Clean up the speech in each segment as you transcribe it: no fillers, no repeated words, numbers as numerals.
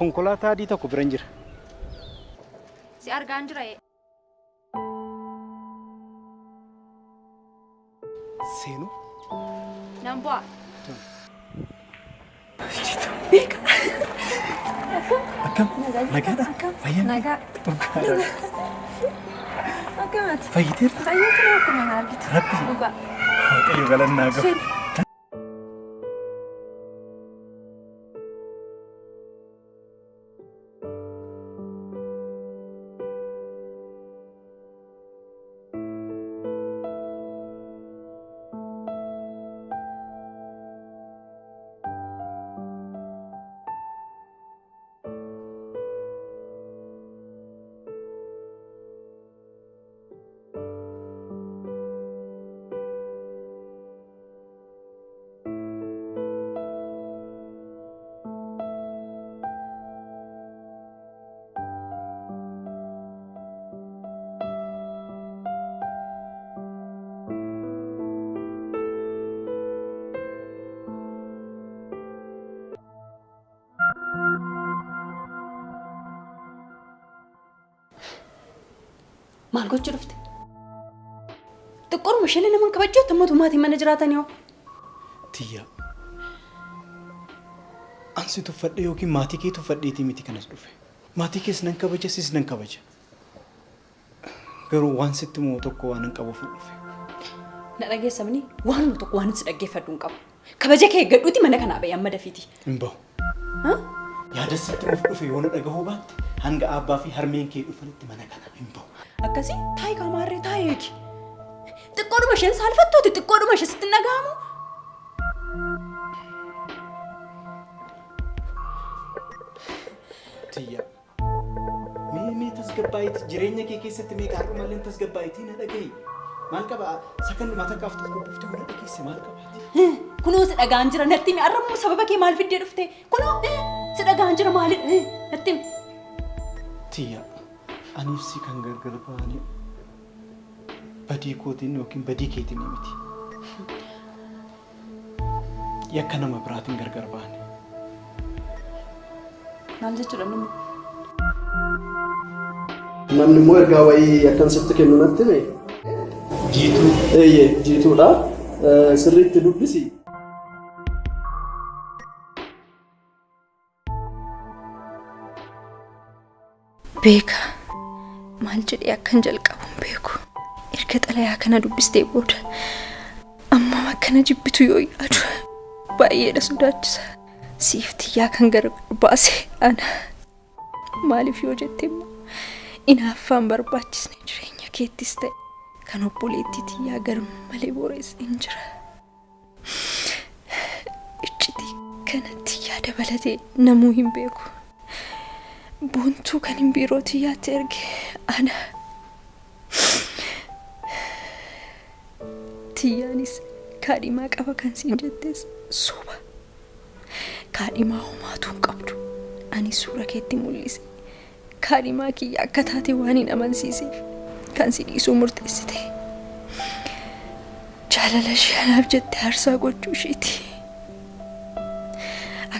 konkolaataa adii tokko biran jira. Si argaan jira. Seenu? Nan bu'a. Beeka. Akkam? Nagaadha? Fayyaa? Nagaa. Akkamitti? Fayyiteerta? Fayyitee akkuma argitu. Rabbi. Dhugaa. Waaqayyo galannaa gahu. Maal gochuu dhufte? Xiqqoon masheenii naman kabajjoo tammatu maatii mana jiraatanii hoo? Tiyya. Ansi tuffadhe yookiin maatii kee tuffadheetii miti kanas dhufe. Maatii kees nan kabaja sis nan kabaja. Garuu waan sitti moo tokko waan hin qabuuf dhufe. Na dhageessamni waanuma tokko waan si dhaggeeffadhu hin qabu. Kabaja kee eeggadhuuti mana kanaa ba'ee amma dafiiti. Hin bahu. Yaada sitti of dhufe yoo na dhagahuu baatte hanga abbaa fi harmeen kee dhufanitti mana kana hin bahu. Akkasii taa'ii kamaarree taa'ee eegi. Xiqqoodhuma isheen saalfattuuti xiqqoodhuma ishee sitti dhaga'amu. Tiyya. Mee tasgabbaayiiti jireenya kee keessatti mee gaarru malleen tasgabbaayiitii na dhagahi. Maal qaba sakanduma takkaaf tasgabbuufte na dhageesse maal qabaati? Kunoo si dhagaan jira natti himi arrabmoo sababa kee maal fiddee dhufte? Kunoo si dhagaan jira maali natti himi? Tiyya. Aniif si kan gargar ba'anii badii kootiin yookiin badii keetiin miti. Yakka nama biraatiin gargar ba'anii. Maal jechuudha namni? Namni immoo ergaa wayii akkan sitti kennu natti hime. Jiituu. Eeyyee jiituudha. Sirriitti dubbisi. Beeka. Maal jedhee akkan jalqabuun beeku. Erga xalayaa kana dubbistee booda amma akkana jibbitu yoo yaadu baay'eedha sodaachisa. Siif tiyyaa kan gargar baase ana. Maaliif yoo jettee immoo inaaffaan barbaachisne jireenya keettis ta'e kan obboleettii tiyyaa garmalee boreessa hin jira. Iccitii kanatti yaada balatee namuu hin beeku. Boontuu kan hin biiroo tiyyaatti erge ana. Tiyyaanis kaadhimaa qaba kan siin jettees soba. Kaadhimaa homaatu hin qabdu. Ani suura keetti mul'ise. Kaadhimaa kiyya akka taate waan hin amansiiseef kan si dhiisuu murteessite. Jaalala ishee anaaf jettee aarsaa gochuu isheeti.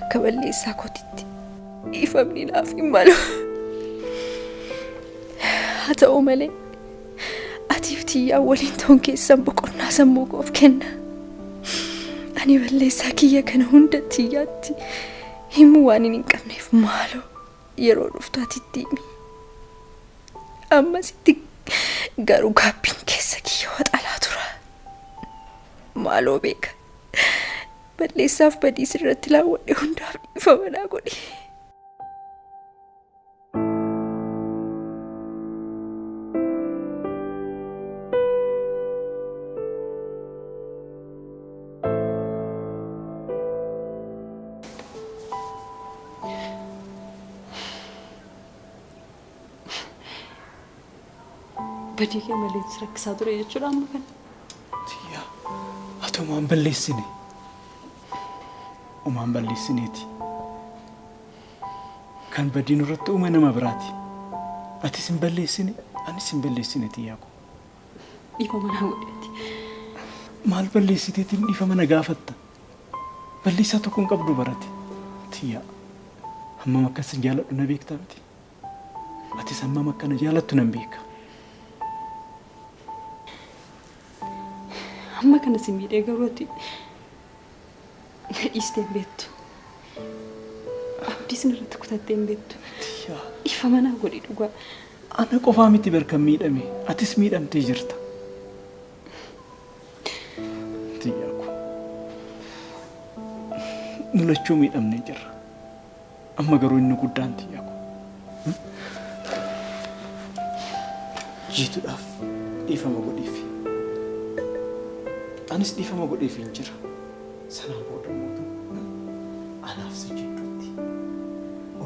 Akka balleessaa kootitti ifamni naaf hin malu. Haa ta'u malee atiif tiyyaa waliin ta'uun keessan boqonnaa sammuu koof kenna. Ani balleessaa kiyya kana hunda tiyyaatti himuu waan hin qabneef maaloo yeroo dhuftu atitti himi. Ammasitti garuu gaabbiin keessa kiyya waxalaa tura. Maaloo beeka. Balleessaaf badii sirratti laawwadhe hundaaf dhiifama naa godhi. Badii kee malee rakkisaa ture jechuudha amma kana. Tiyya. Ati umaan balleessine. Umaan balleessineeti. Kan badiin irratti uume nama biraati. Atis hin balleessine, anis hin balleessine tiyyaa koo. Dhiifama naa godheeti. Maal balleessiteetiin dhiifama na gaafatta? Balleessaa tokko hin qabdu barate. Tiyya. Amma makkasin jaaladhu na beektaa miti. Atis amma makkana jaalattu nan beeka. Amma kana si miidhee garuu ati dhiistee hin beektu. Abdii sinirratti kutattee hin beektu. Ifa manaa godhi dhugaa. Ana qofaa miti barkan miidhame. Atis miidhamtee jirta. Tiyyaako. Nulachuu miidhamnee jirra. Amma garuu inni guddaan tiyyaako. Jiituudhaaf dhiifama godhiifi. Anis dhiifama godhiifi hin jira. Sanaan booda mootu anaaf si jidduutti.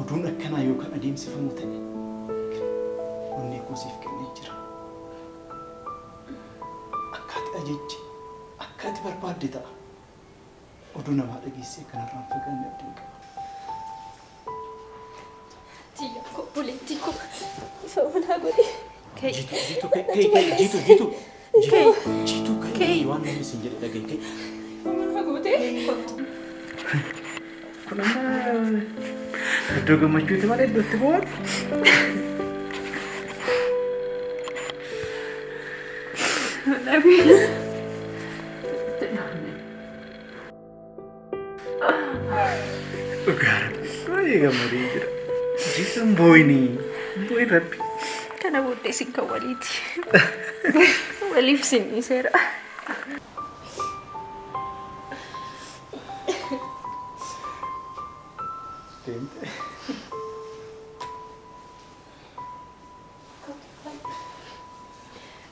Oduun akkanaa yookaan adeemsifamu ta'e onnee koo siif kennee jira. Akkaati ajajje, akkaati barbaadde ta'a. Oduu namaa dhageessee kanarraan fagaanne abdiin qaba. Tiyyaako buleettii koo ifa manaa godhi. Jiitu kai waan namni sin jedhe dhagaye kai. Manaa gootee kottu. Iddoo gammachuuti malee iddootti boon. Dhugaara. Baay'ee gammadee jira. Jiituun booyinii. Booyin rabbi. Kana booddee sin kan waliiti. Waliif sin dhiiseera.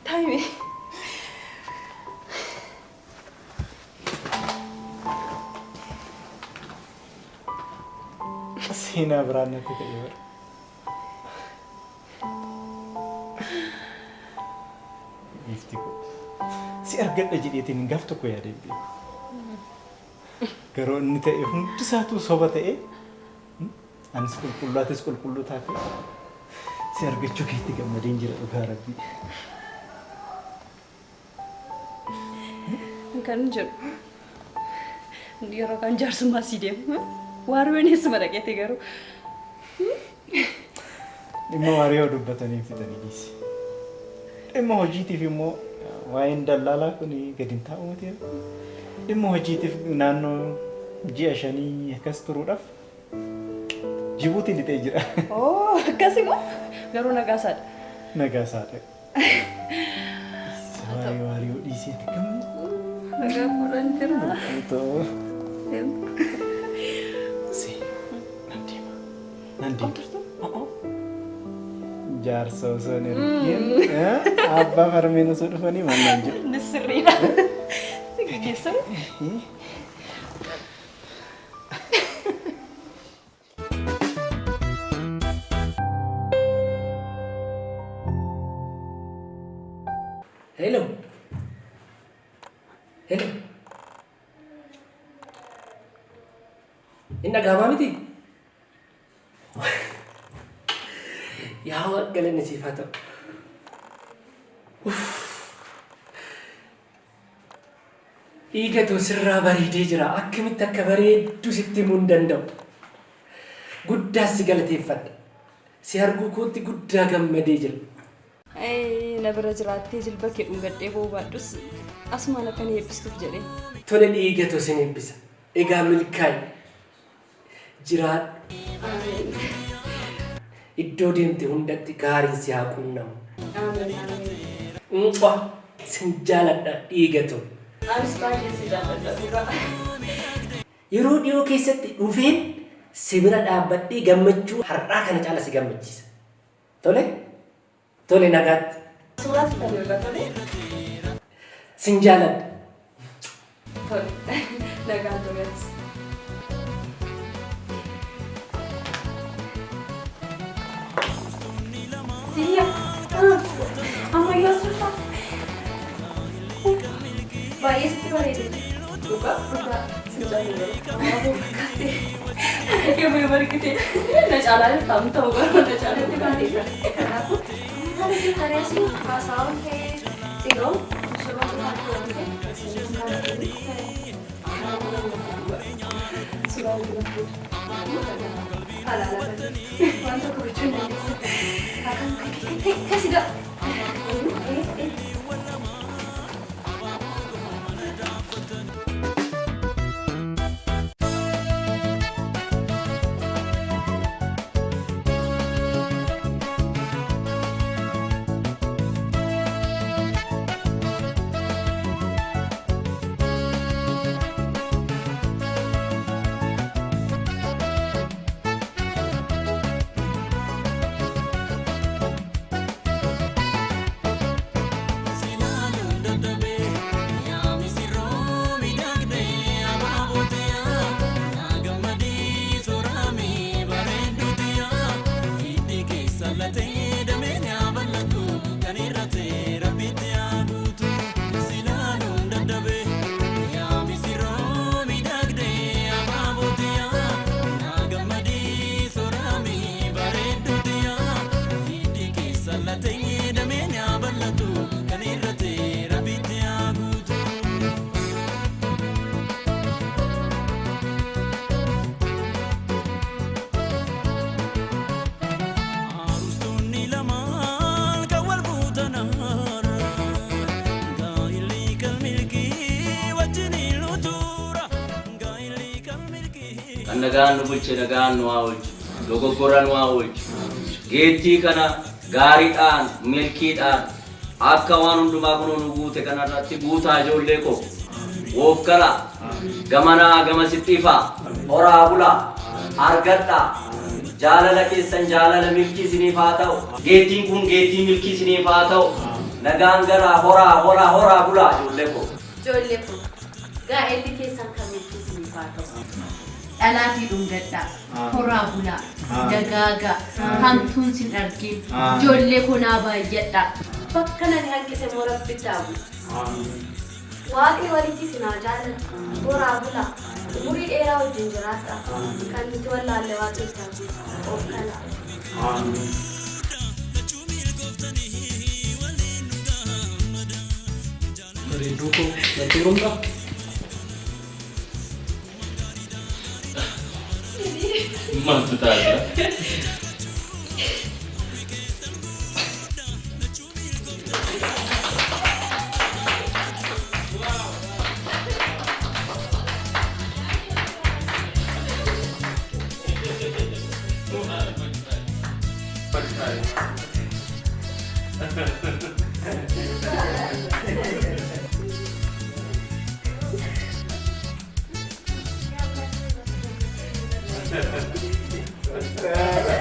Taime. Seenaa biraan natti ta'e bara. Ifti ko. Si argadha jedheetiin gaaf tokko yaadeen beeku. Garuu inni ta'e hundi isaatu soba ta'e anis qulqullaatis qulqulluu taate si argachuu keetti gammadeen jira dhugaa rabbii. Kan jedhu yeroo kan jaarsummaa si deemu waarween eessuma dhaqeete garuu. Dhimma waaree yoo dubbatanii fitanii dhiisi. Dhimma hojiitiif immoo waa'een dallaalaa kun gadi hin taa'u miti. Dhimma hojiitiif naannoo ji'a 5 akkas turuudhaaf Jibuutii lixee jira. Oo akkasimoo garuu nagaasaadha. Nagaasaadha. Waarii yoo dhiiseeti gamu. Nagaa fuudhan jira. Too. Si nan deema. Jaarsa osoo hin ergiin abbaa farmeen osoo dhufanii mannaan jiru. Inni sirriidha. Si gaggeessan. Hello. Hello. Inna gama miti. Yaa galanni siif haa ta'u. Dhiigatu sirraa bareedee jira. Akkamitti akka bareeddu sitti himuu hin danda'u. Guddaas si galateeffadha. Si arguu kootti guddaa gammadee jira. Na bira jiraattee jilba kee dhungadhee boobaadhus asumaan akka ni eebbistuuf jedhee. Tole dhiigatu sin eebbisa. Egaa milkaa'i. Jiraadhu. Iddoo deemte hundatti gaariin si haa qunnamu. Sin jaaladha dhiigatu. Yeroo dhiyoo keessatti dhufeen si bira dhaabbadhee gammachuu har'aa kana caala si gammachiisa. Tole? Tole nagaatti. Suuraa kan yoo tole. Sin jaaladha. Tole. Nagaan toletti. Tia. Ammayyaa suuraa. Baay'ee sitti bareedee. Dhugaa. Sin jaaladha. Ammoo fakkaatee. Eegamee barkitee. Na caalaa taa'u ta'uu garuu na caalatti bareeda. Kanaafuu. Hari sih pasal ke tiro suruh tuh Sudah dilakukan. Ala-ala. Mantap kebetulan dari akan kasih dah. nagaan bulche nagaan waa wajji dogoggoran waa wajji geettii kana gaariidhaan milkiidhaan akka waan hundumaa kunuun guute kanarratti guutaa ijoollee ko woof kala gamanaa gama sixxiifaa horaa bulaa argadhaa jaalala keessan jaalala milkii isiniif haa ta'u geettiin kun geettii milkii isiniif haa ta'u nagaan garaa horaa bulaa ijoollee ko gaa'elli keessan kan milkii isiniif haa ta'u Alaafi dhungadhaa, horaa bulaa, dagaagaa, hamtuun sin argin, ijoollee konaa baay'adhaa. Bakka nani hanqise moo rabbitti haa Waaqni walitti sinaa jaalladha, horaa bulaa, umurii dheeraa wajjin jiraadha, kan nuti wallaalle waaqetti haa of kalaa. Bareedduu koo natti rumdaa? Mantu taja. Yeah.